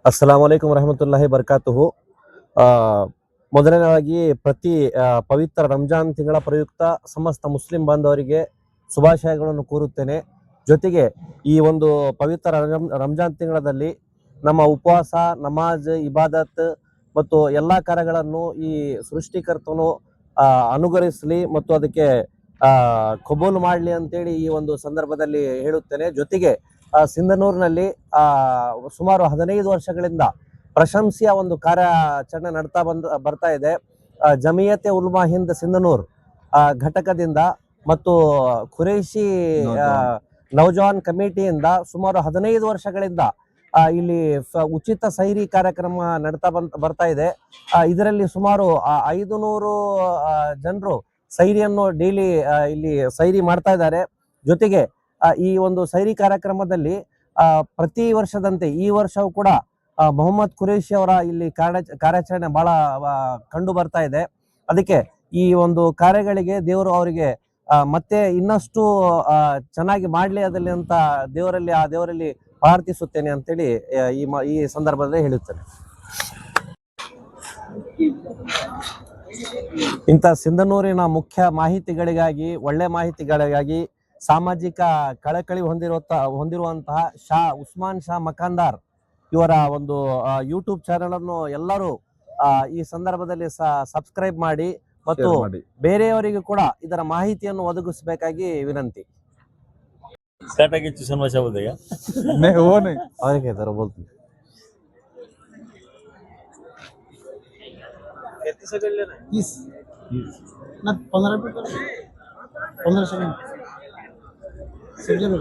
ಅಸ್ಸಲಾಮು ಅಲೈಕುಂ ವರಹಮತುಲ್ಲಾಹಿ ಬರ್ಕಾತುಹು. ಆ, ಮೊದಲನೇದಾಗಿ ಪ್ರತಿ ಪವಿತ್ರ ರಂಜಾನ್ ತಿಂಗಳ ಪ್ರಯುಕ್ತ ಸಮಸ್ತ ಮುಸ್ಲಿಂ ಬಾಂಧವರಿಗೆ ಶುಭಾಶಯಗಳನ್ನು ಕೋರುತ್ತೇನೆ. ಜೊತೆಗೆ ಈ ಒಂದು ಪವಿತ್ರ ರಂಜಾನ್ ತಿಂಗಳಲ್ಲಿ ನಮ್ಮ ಉಪವಾಸ, ನಮಾಜ್, ಇಬಾದತ್ ಮತ್ತು ಎಲ್ಲ ಕಾರ್ಯಗಳನ್ನು ಈ ಸೃಷ್ಟಿಕರ್ತನು ಅನುಗ್ರಹಿಸಲಿ ಮತ್ತು ಅದಕ್ಕೆ ಕಬೂಲ್ ಮಾಡಲಿ ಅಂತೇಳಿ ಈ ಒಂದು ಸಂದರ್ಭದಲ್ಲಿ ಹೇಳುತ್ತೇನೆ. ಜೊತೆಗೆ ಸಿಂಧನೂರಿನಲ್ಲಿ ಸುಮಾರು 15 ವರ್ಷಗಳಿಂದ ಪ್ರಶಂಸೆಯ ಒಂದು ಕಾರ್ಯಾಚರಣೆ ಬರ್ತಾ ಇದೆ. ಜಮಿಯತೆ ಉಲ್ಮಾ ಹಿಂದ್ ಸಿಂಧನೂರ್ ಘಟಕದಿಂದ ಮತ್ತು ಖುರೇಶಿ ನೌಜವಾನ್ ಕಮಿಟಿಯಿಂದ ಸುಮಾರು 15 ವರ್ಷಗಳಿಂದ ಇಲ್ಲಿ ಉಚಿತ ಸೈರಿ ಕಾರ್ಯಕ್ರಮ ಬರ್ತಾ ಇದೆ. ಇದರಲ್ಲಿ ಸುಮಾರು 500 ಜನರು ಸೈರಿಯನ್ನು ಡೈಲಿ ಇಲ್ಲಿ ಸೈರಿ ಮಾಡ್ತಾ ಇದ್ದಾರೆ. ಜೊತೆಗೆ ಈ ಒಂದು ಸೈರಿ ಕಾರ್ಯಕ್ರಮದಲ್ಲಿ ಪ್ರತಿ ವರ್ಷದಂತೆ ಈ ವರ್ಷವೂ ಕೂಡ ಮೊಹಮ್ಮದ್ ಖುರೇಶಿ ಅವರ ಇಲ್ಲಿ ಕಾರ್ಯಾಚರಣೆ ಬಹಳ ಕಂಡು ಬರ್ತಾ ಇದೆ. ಅದಕ್ಕೆ ಈ ಒಂದು ಕಾರ್ಯಗಳಿಗೆ ದೇವರು ಅವರಿಗೆ ಮತ್ತೆ ಇನ್ನಷ್ಟು ಚೆನ್ನಾಗಿ ಮಾಡ್ಲಿ ಅದಲ್ಲಿ ಅಂತ ದೇವರಲ್ಲಿ ಪ್ರಾರ್ಥಿಸುತ್ತೇನೆ ಅಂತೇಳಿ ಈ ಸಂದರ್ಭದಲ್ಲಿ ಹೇಳುತ್ತೇನೆ. ಇಂಥ ಸಿಂಧನೂರಿನ ಮುಖ್ಯ ಮಾಹಿತಿಗಳಿಗಾಗಿ, ಒಳ್ಳೆ ಮಾಹಿತಿಗಳಿಗಾಗಿ ಸಾಮಾಜಿಕ ಕಳಕಳಿ ಹೊಂದಿರುವಂತಹ ಶಾ ಉಸ್ಮಾನ್ ಶಾ ಮಕಾಂದಾರ್ ಇವರ ಒಂದು ಯೂಟ್ಯೂಬ್ ಚಾನೆಲ್ ಅನ್ನು ಎಲ್ಲರೂ ಈ ಸಂದರ್ಭದಲ್ಲಿ ಸಬ್ಸ್ಕ್ರೈಬ್ ಮಾಡಿ ಮತ್ತು ಬೇರೆಯವರಿಗೂ ಕೂಡ ಇದರ ಮಾಹಿತಿಯನ್ನು ಒದಗಿಸಬೇಕಾಗಿ ವಿನಂತಿ. ना 15 सेकंड